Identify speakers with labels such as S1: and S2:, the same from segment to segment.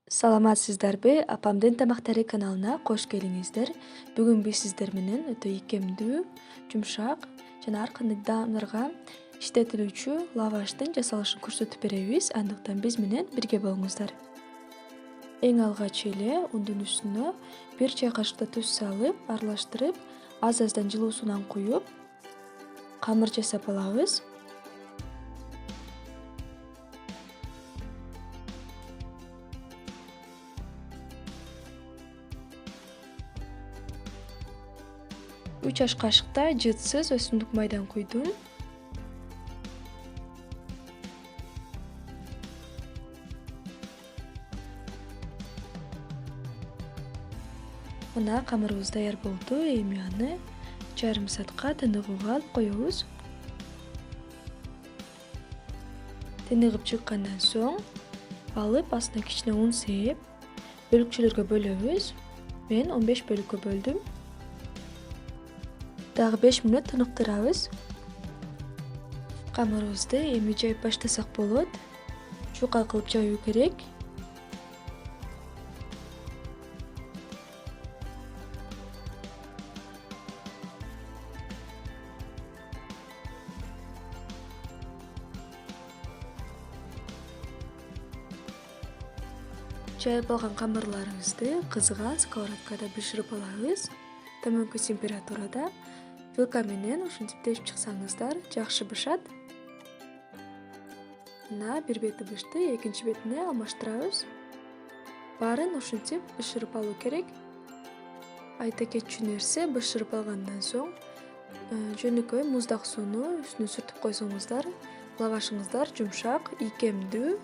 S1: Саламатсыздарбы? Апамдын тамактары каналына кош келиңиздер. Бүгүн биз сиздер менен өтө ийкемдүү, жумшак жана ар кандай даамдарга иштетилүүчү лаваштын жасалышын көрсөтүп беребиз. Андыктан биз менен бирге болуңуздар. Эң алгач эле ундун үстүнө 1 чай кашыктай туз салып, аралаштырып, аз-аздан жылуу суунан куюп, камыр жасап алабыз. Үч аш кашыктай жытсыз өсүмдүк майдан куйдум. Мына камырыбыз даяр болду. Эми аны жарым саатка тыныгууга алып коебуз. Тыныгып чыккандан соң алып астына кичине un сээп, бөлүкчөлөргө бөлөбүз. Мен 15 бөлүккө бөлдүм. Дагы 5 мүнөт тыныктырабыз. Камырыбызды эми жайып баштасак болот. Чукай кылып жаюу керек. Жайып алган камырларыбызды кызган сковородкада бышырып алабыз. Төмөнкү температурада вилка менен ушинтип тешип чыксаңыздар жакшы бышат. Мына бир бети бышты, экинчи бетине алмаштырабыз. Баарын ушинтип бышырып алуу керек. Айта кетчү нерсе, бышырып алгандан соң жөнөкөй муздак сууну үстүнө сүртүп койсоңуздар, лавашыңыздар жумшак, ийкемдүү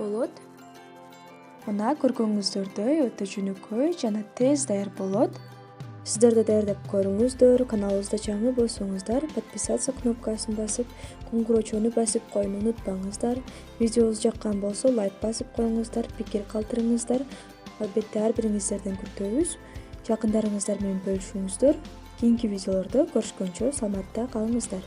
S1: болот. Мына көргөнүңүздөрдөй өтө жөнөкөй жана тез даяр болот. Сиздер да даярдап көрүңүздөр. Каналыбызда жаңы болсоңуздар, подписаться кнопкасын басып, кунгуроочону басып коюуну унутпаңыздар. Видеобуз жаккан болсо лайк басып коюңуздар, пикир калтырыңыздар. Албетте ар бириңиздерден күтөбүз. Жакындарыңыздар менен бөлүшүңүздөр. Кийинки видеолордо көрүшкөнчө саламатта калыңыздар.